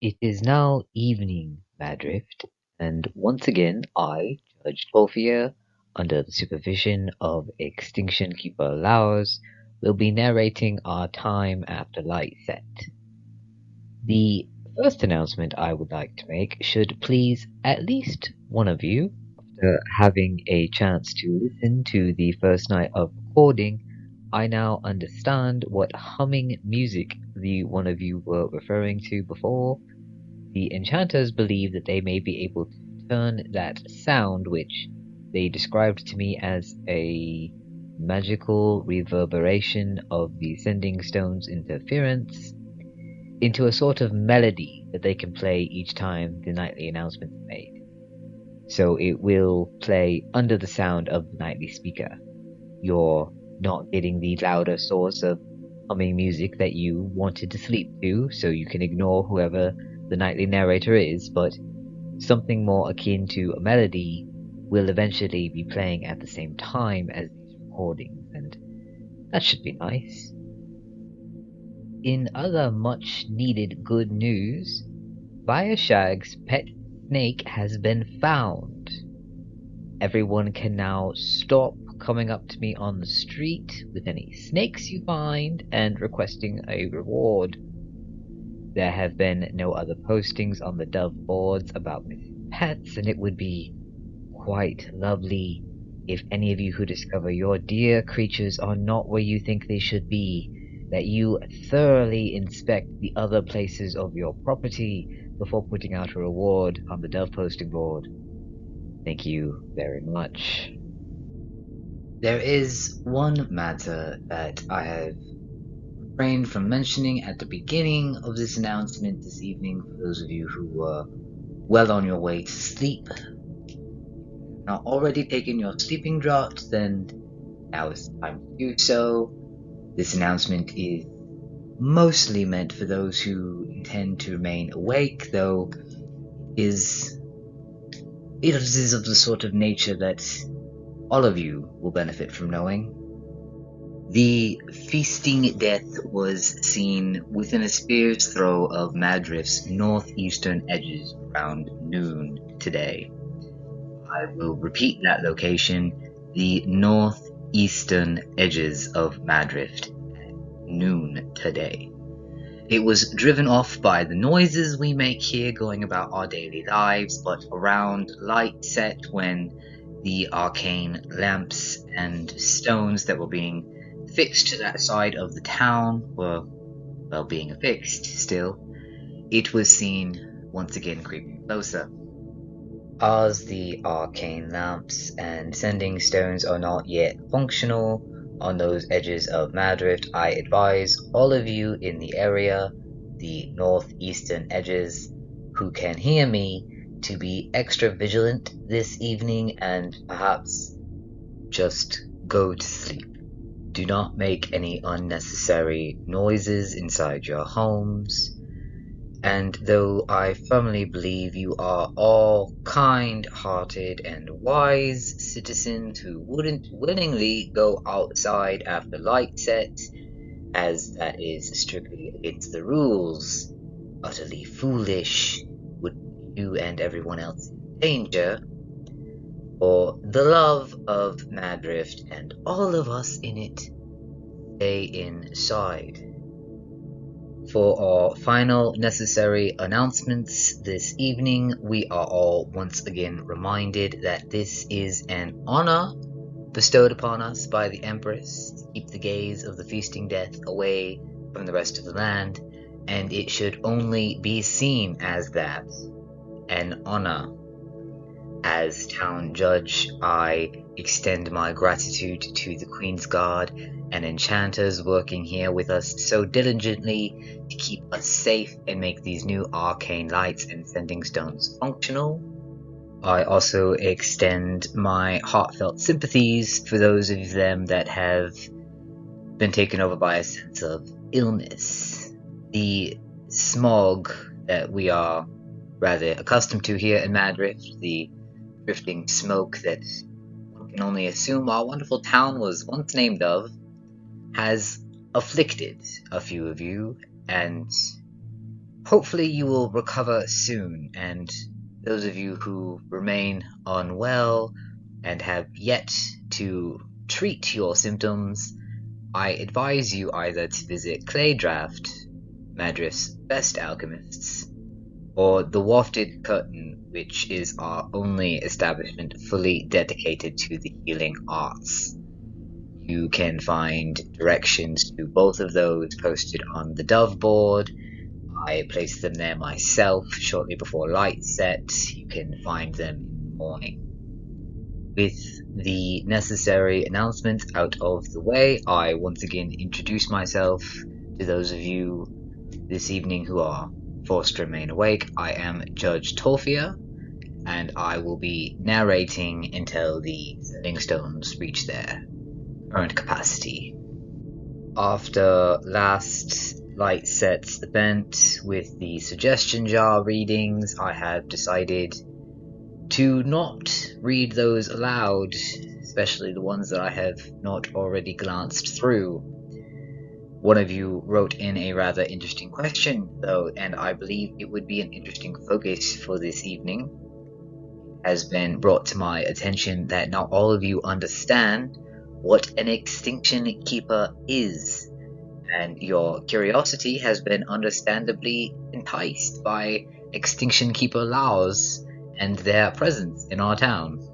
It is now evening, Maddrift, and once again I, Judge Tolphier, under the supervision of Extinction Keeper Lours, will be narrating our time after light set. The first announcement I would like to make should please at least one of you, after having a chance to listen to the first night of recording. I now understand what humming music the one of you were referring to before. The enchanters believe that they may be able to turn that sound, which they described to me as a magical reverberation of the sending stone's interference, into a sort of melody that they can play each time the nightly announcement is made. So it will play under the sound of the nightly speaker. You're not getting the louder source of humming music that you wanted to sleep to, so you can ignore whoever the nightly narrator is, but something more akin to a melody will eventually be playing at the same time as these recordings, and that should be nice. In other much needed good news, Biosharg's pet snake has been found. Everyone can now stop coming up to me on the street with any snakes you find and requesting a reward. There have been no other postings on the Dove boards about missing pets, and it would be quite lovely if any of you who discover your dear creatures are not where you think they should be, that you thoroughly inspect the other places of your property before putting out a reward on the Dove posting board. Thank you very much. There is one matter that I have refrained from mentioning at the beginning of this announcement this evening for those of you who were well on your way to sleep. Not already taken your sleeping draught, then now is the time to do so. This announcement is mostly meant for those who intend to remain awake, though it is of the sort of nature that all of you will benefit from knowing. The feasting death was seen within a spear's throw of Maddrift's northeastern edges around noon today. I will repeat that location, the northeastern edges of Maddrift at noon today. It was driven off by the noises we make here going about our daily lives, but around light set when the arcane lamps and stones that were being fixed to that side of the town were, well, being affixed still, it was seen once again creeping closer. As the arcane lamps and sending stones are not yet functional on those edges of Maddrift, I advise all of you in the area, the northeastern edges, who can hear me, to be extra vigilant this evening and perhaps just go to sleep. Do not make any unnecessary noises inside your homes. And though I firmly believe you are all kind-hearted and wise citizens who wouldn't willingly go outside after light set, as that is strictly against the rules, utterly foolish, would you and everyone else in danger, for the love of Maddrift and all of us in it, stay inside. For our final necessary announcements this evening, we are all once again reminded that this is an honor bestowed upon us by the Empress to keep the gaze of the feasting death away from the rest of the land, and it should only be seen as that, an honor. As town judge, I extend my gratitude to the Queen's Guard and enchanters working here with us so diligently to keep us safe and make these new arcane lights and sending stones functional. I also extend my heartfelt sympathies for those of them that have been taken over by a sense of illness. The smog that we are rather accustomed to here in Maddrift, the drifting smoke that one can only assume our wonderful town was once named of, has afflicted a few of you, and hopefully you will recover soon, and those of you who remain unwell and have yet to treat your symptoms, I advise you either to visit Claydraft, Maddrift's best alchemists, or the Wafted Curtain, which is our only establishment fully dedicated to the healing arts. You can find directions to both of those posted on the Dove board. I placed them there myself shortly before light set. You can find them in the morning. With the necessary announcements out of the way, I once again introduce myself to those of you this evening who are forced to remain awake. I am Judge Tolphier, and I will be narrating until the Sending Stones reach their current capacity. After last light set event with the suggestion jar readings, I have decided to not read those aloud, especially the ones that I have not already glanced through. One of you wrote in a rather interesting question, though, and I believe it would be an interesting focus for this evening. It has been brought to my attention that not all of you understand what an Extinction Keeper is, and your curiosity has been understandably enticed by Extinction Keeper Lours and their presence in our town.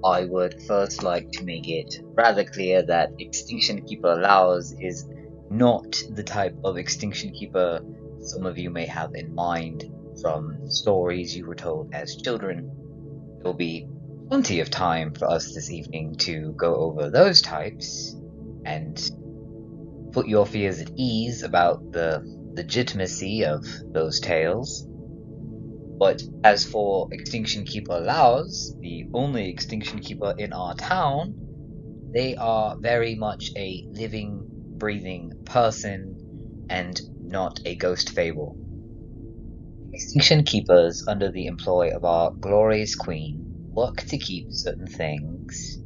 I would first like to make it rather clear that Extinction Keeper Lours is not the type of Extinction Keeper some of you may have in mind from stories you were told as children. There will be plenty of time for us this evening to go over those types and put your fears at ease about the legitimacy of those tales. But as for Extinction Keeper Lours, the only Extinction Keeper in our town, they are very much a living, breathing person and not a ghost fable. Extinction Keepers, under the employ of our glorious queen, work to keep certain things,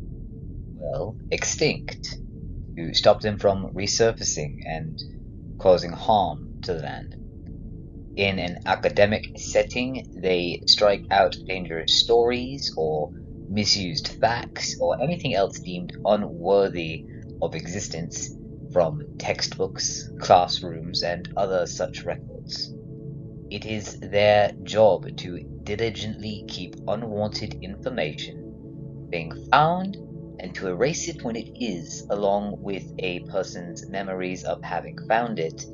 well, extinct, to stop them from resurfacing and causing harm to the land. In an academic setting, they strike out dangerous stories or misused facts or anything else deemed unworthy of existence from textbooks, classrooms, and other such records. It is their job to diligently keep unwanted information being found and to erase it when it is, along with a person's memories of having found it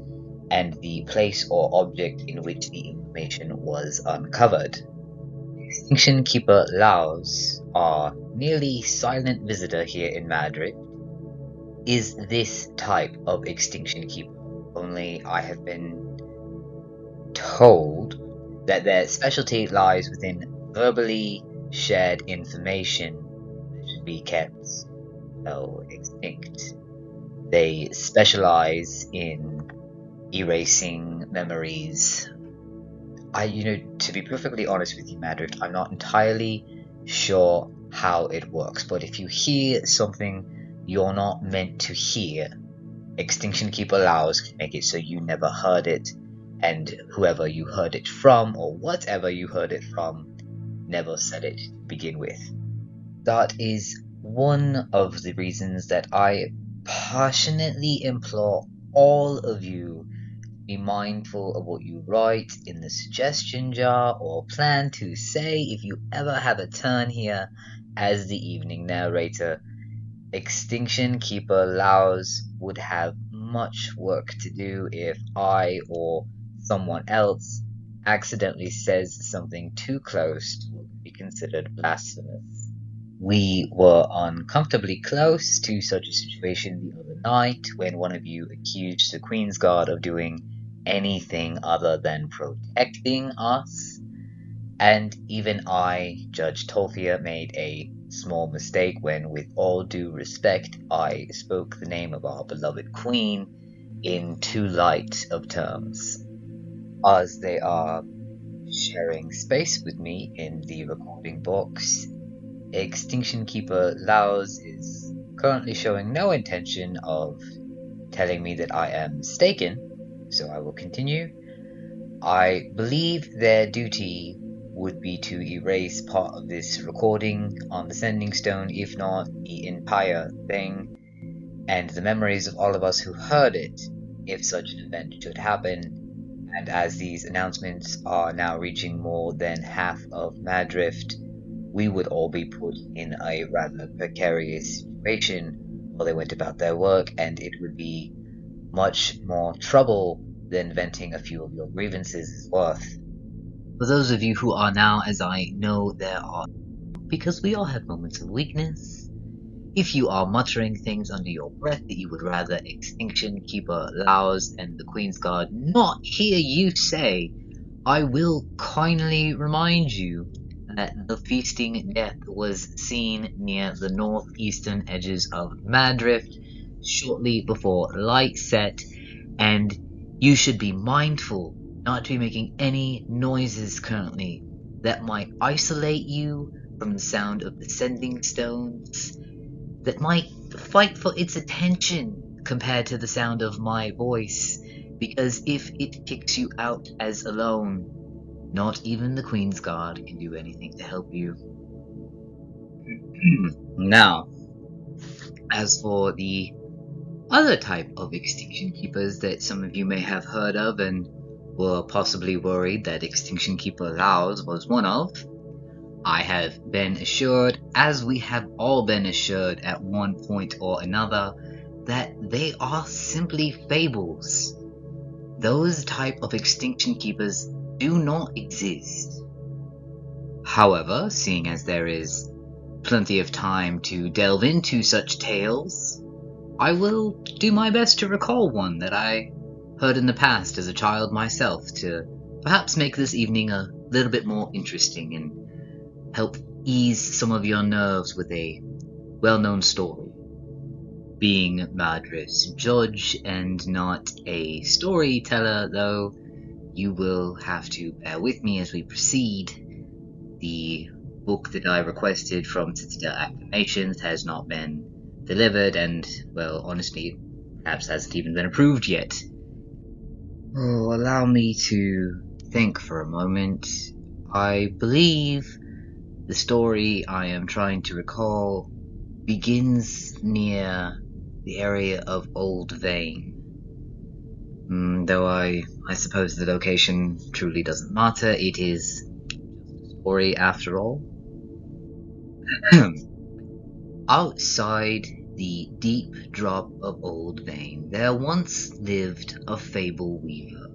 and the place or object in which the information was uncovered. Extinction Keeper Lours, our nearly silent visitor here in Maddrift, is this type of Extinction Keeper, only I have been told that their specialty lies within verbally shared information that should be kept, well, extinct. They specialize in erasing memories. To be perfectly honest with you, Maddrift, I'm not entirely sure how it works, but if you hear something you're not meant to hear, Extinction Keeper Lours can make it so you never heard it, and whoever you heard it from, or whatever you heard it from, never said it to begin with. That is one of the reasons that I passionately implore all of you to be mindful of what you write in the suggestion jar or plan to say if you ever have a turn here as the evening narrator. Extinction Keeper Lours would have much work to do if I or someone else accidentally says something too close to what would be considered blasphemous. We were uncomfortably close to such a situation the other night when one of you accused the Queen's Guard of doing anything other than protecting us, and even I, Judge Tolphier, made a small mistake when, with all due respect, I spoke the name of our beloved Queen in too light of terms. As they are sharing space with me in the recording box, Extinction Keeper Lours is currently showing no intention of telling me that I am mistaken, so I will continue. I believe their duty would be to erase part of this recording on the sending stone, if not the entire thing, and the memories of all of us who heard it, if such an event should happen. And as these announcements are now reaching more than half of Maddrift, we would all be put in a rather precarious situation while they went about their work, and it would be much more trouble than venting a few of your grievances is worth. For those of you who are now, as I know there are, because we all have moments of weakness, if you are muttering things under your breath that you would rather Extinction Keeper Lours and the Queen's Guard not hear you say, I will kindly remind you that the feasting death was seen near the northeastern edges of Maddrift shortly before light set, and you should be mindful not to be making any noises currently that might isolate you from the sound of the sending stones, that might fight for its attention compared to the sound of my voice, because if it kicks you out as alone, not even the Queen's Guard can do anything to help you. Now, as for the other type of Extinction Keepers that some of you may have heard of and were possibly worried that Extinction Keeper Lours was one of, I have been assured, as we have all been assured at one point or another, that they are simply fables. Those type of Extinction Keepers do not exist. However, seeing as there is plenty of time to delve into such tales, I will do my best to recall one that I heard in the past as a child myself, to perhaps make this evening a little bit more interesting and help ease some of your nerves with a well-known story. Being Maddrift's judge and not a storyteller, though, you will have to bear with me as we proceed. The book that I requested from Citadel Acclamations has not been delivered, and, well, honestly, perhaps hasn't even been approved yet. Oh, allow me to think for a moment. I believe the story I am trying to recall begins near the area of Old Vane. Though I suppose the location truly doesn't matter, it is just a story after all. Outside the deep drop of Old Vane, there once lived a fable weaver.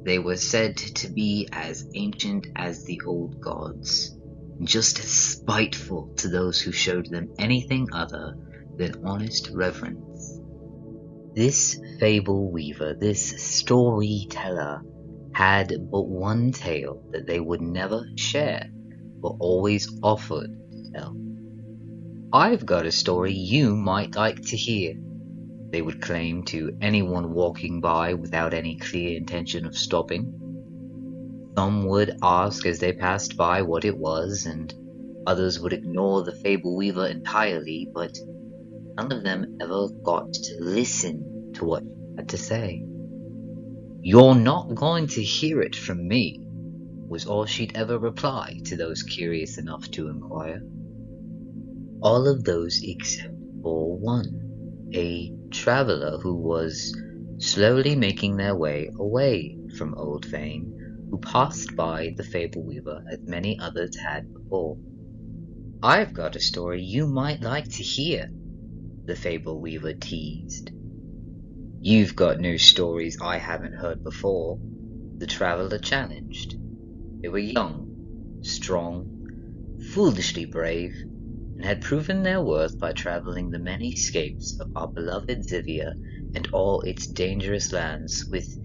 They were said to be as ancient as the old gods, and just as spiteful to those who showed them anything other than honest reverence. This fable weaver, this storyteller, had but one tale that they would never share, but always offered to tell. I've got a story you might like to hear, they would claim to anyone walking by without any clear intention of stopping. Some would ask as they passed by what it was, and others would ignore the fable weaver entirely, but none of them ever got to listen to what she had to say. You're not going to hear it from me, was all she'd ever reply to those curious enough to inquire. All of those except for one, a traveller who was slowly making their way away from Old Vane, who passed by the fable weaver as many others had before. I've got a story you might like to hear, the fable weaver teased. You've got new stories I haven't heard before, the traveller challenged. They were young, strong, foolishly brave, and had proven their worth by travelling the many scapes of our beloved Zivia and all its dangerous lands with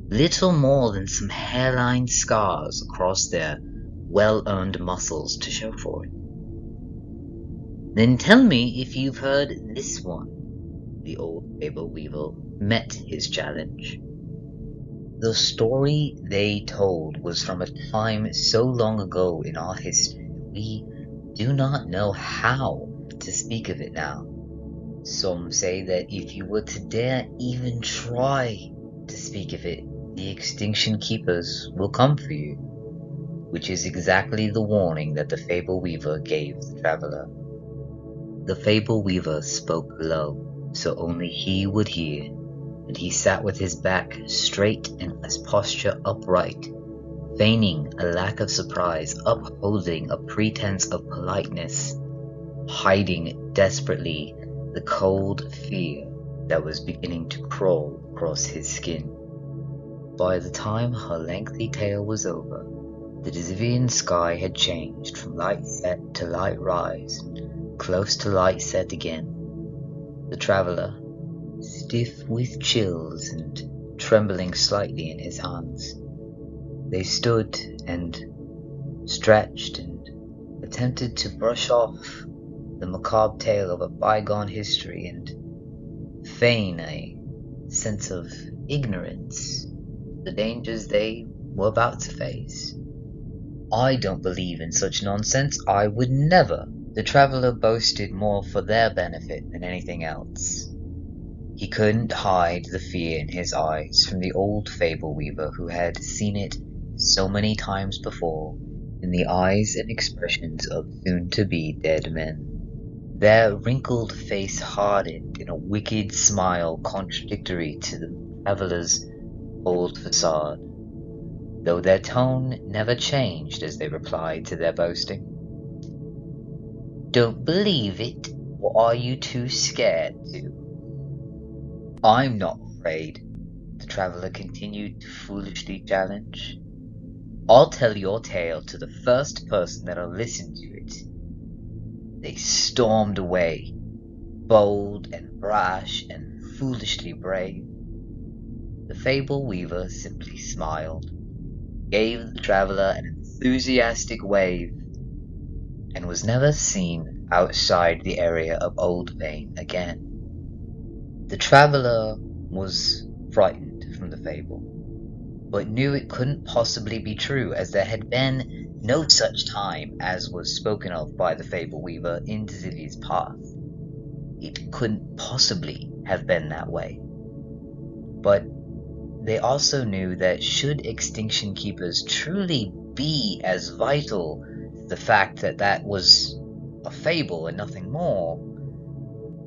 little more than some hairline scars across their well-earned muscles to show for it. Then tell me if you've heard this one, the old fable weaver met his challenge. The story they told was from a time so long ago in our history that we do not know how to speak of it now. Some say that if you were to dare even try to speak of it, The Extinction Keepers will come for you, which is exactly the warning that the Fable Weaver gave the traveler. The Fable Weaver spoke low, so only he would hear, and he sat with his back straight and his posture upright, feigning a lack of surprise, upholding a pretense of politeness, hiding desperately the cold fear that was beginning to crawl across his skin. By the time her lengthy tale was over, the Dizivian sky had changed from light set to light rise, and close to light set again. The traveler, stiff with chills and trembling slightly in his hands, they stood and stretched and attempted to brush off the macabre tale of a bygone history and feign a sense of ignorance, the dangers they were about to face. I don't believe in such nonsense. I would never. The traveler boasted more for their benefit than anything else. He couldn't hide the fear in his eyes from the old fable weaver who had seen it so many times before in the eyes and expressions of soon-to-be dead men. Their wrinkled face hardened in a wicked smile contradictory to the traveler's old facade, though their tone never changed as they replied to their boasting. Don't believe it, or are you too scared to? I'm not afraid, the traveler continued to foolishly challenge. I'll tell your tale to the first person that'll listen to it. They stormed away, bold and brash and foolishly brave. The fable weaver simply smiled, gave the traveler an enthusiastic wave, and was never seen outside the area of Old Vane again. The traveler was frightened from the fable, but knew it couldn't possibly be true, as there had been no such time as was spoken of by the fable weaver in Zivia's path. It couldn't possibly have been that way. But they also knew that should Extinction Keepers truly be as vital to the fact that that was a fable and nothing more,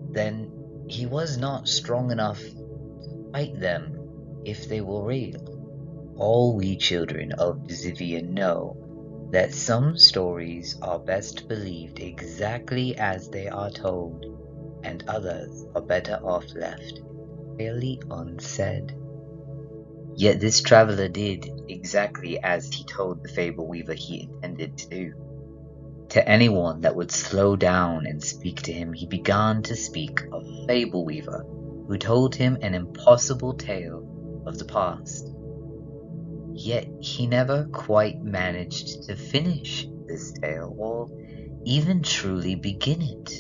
then he was not strong enough to fight them if they were real. All we children of Zivia know that some stories are best believed exactly as they are told, and others are better off left entirely unsaid. Yet this traveler did exactly as he told the fable weaver he intended to do. To anyone that would slow down and speak to him, he began to speak of a fable weaver who told him an impossible tale of the past. Yet he never quite managed to finish this tale, or even truly begin it.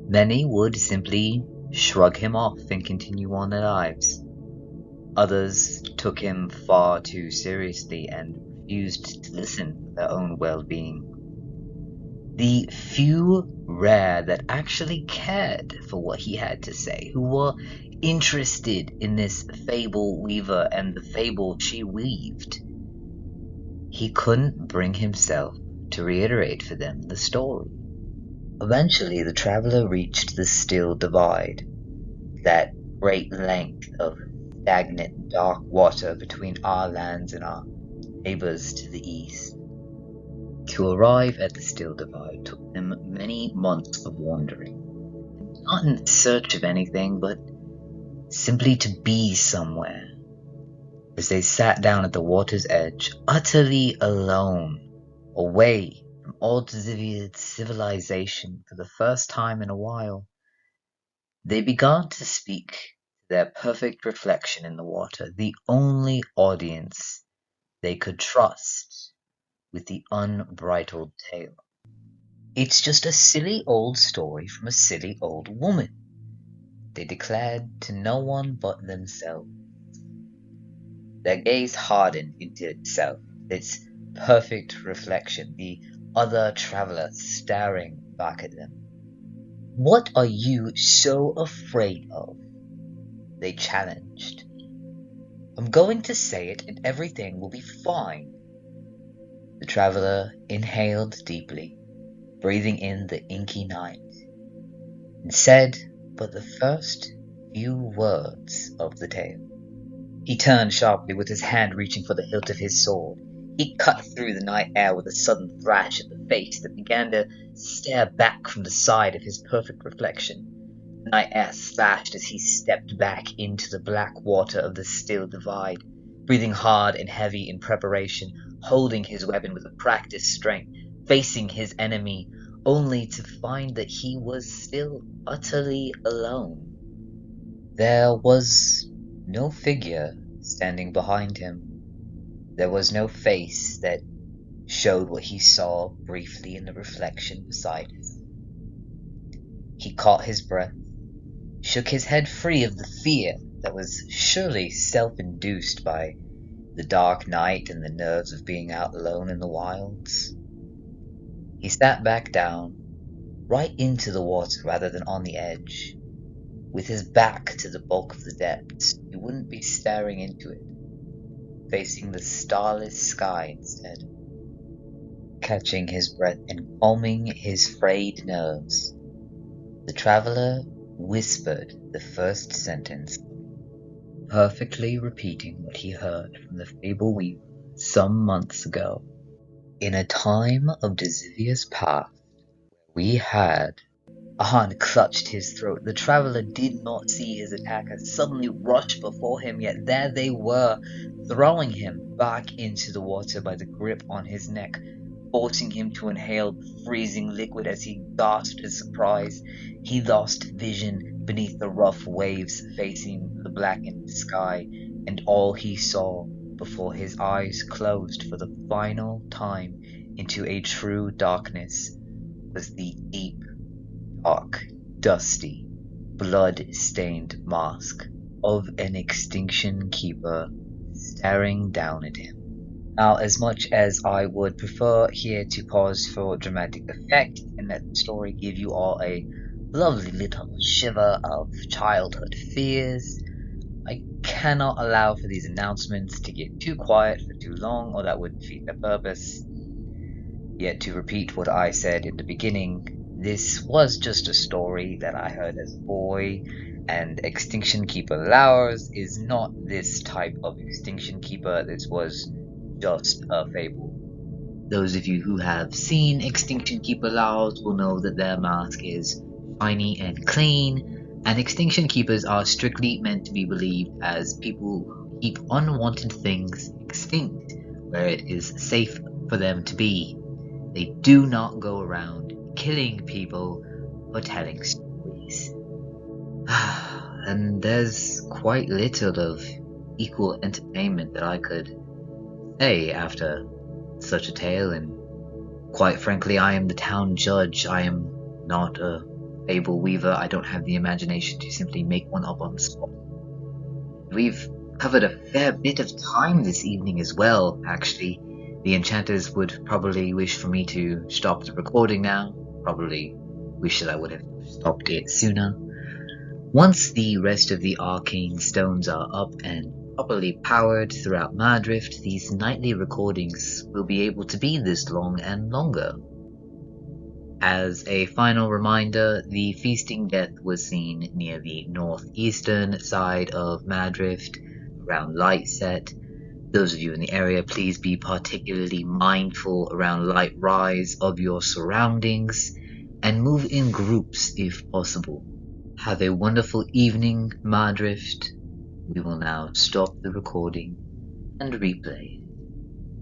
Many would simply shrug him off and continue on their lives. Others took him far too seriously and refused to listen for their own well-being. The few rare that actually cared for what he had to say, who were interested in this fable weaver and the fable she weaved, he couldn't bring himself to reiterate for them the story. Eventually, the traveler reached the still divide, that great length of stagnant dark water between our lands and our neighbors to the east. To arrive at the still divide took them many months of wandering, not in search of anything, but simply to be somewhere. As they sat down at the water's edge, utterly alone, away from all Zivia's civilization for the first time in a while, they began to speak to their perfect reflection in the water, the only audience they could trust with the unbridled tale. It's just a silly old story from a silly old woman, they declared to no one but themselves. Their gaze hardened into itself, its perfect reflection, the other traveler staring back at them. What are you so afraid of? They challenged. I'm going to say it and everything will be fine. The traveler inhaled deeply, breathing in the inky night, and said but the first few words of the tale. He turned sharply with his hand reaching for the hilt of his sword. He cut through the night air with a sudden thrash at the face that began to stare back from the side of his perfect reflection. The night air slashed as he stepped back into the black water of the still divide, breathing hard and heavy in preparation, holding his weapon with a practiced strength, facing his enemy, only to find that he was still utterly alone. There was no figure standing behind him. There was no face that showed what he saw briefly in the reflection beside him. He caught his breath, shook his head free of the fear that was surely self-induced by the dark night and the nerves of being out alone in the wilds. He sat back down, right into the water rather than on the edge, with his back to the bulk of the depths. He wouldn't be staring into it, facing the starless sky instead. Catching his breath and calming his frayed nerves, the traveler whispered the first sentence, perfectly repeating what he heard from the fable weaver some months ago. In a time of Desivia's past, we had... Ahand clutched his throat. The traveler did not see his attacker suddenly rush before him, yet there they were, throwing him back into the water by the grip on his neck, forcing him to inhale the freezing liquid as he gasped in surprise. He lost vision beneath the rough waves facing the blackened sky, and all he saw before his eyes closed for the final time into a true darkness was the deep, dark, dusty, blood-stained mask of an Extinction Keeper staring down at him. Now, as much as I would prefer here to pause for dramatic effect and let the story give you all a lovely little shiver of childhood fears, I cannot allow for these announcements to get too quiet for too long, or that would defeat the purpose. Yet to repeat what I said in the beginning, this was just a story that I heard as a boy, and Extinction Keeper Lours is not this type of Extinction Keeper. This was just a fable. Those of you who have seen Extinction Keeper Lours will know that their mask is shiny and clean, and Extinction Keepers are strictly meant to be believed as people who keep unwanted things extinct, where it is safe for them to be. They do not go around killing people or telling stories. And there's quite little of equal entertainment that I could say after such a tale, and quite frankly, I am the town judge. I am not a fable weaver. I don't have the imagination to simply make one up on the spot. We've covered a fair bit of time this evening as well, actually. The enchanters would probably wish for me to stop the recording now. Probably wish that I would have stopped it sooner. Once the rest of the arcane stones are up and properly powered throughout Maddrift, these nightly recordings will be able to be this long and longer. As a final reminder, the feasting death was seen near the northeastern side of Maddrift, around light set. Those of you in the area, please be particularly mindful around light rise of your surroundings and move in groups if possible. Have a wonderful evening, Maddrift. We will now stop the recording and replay.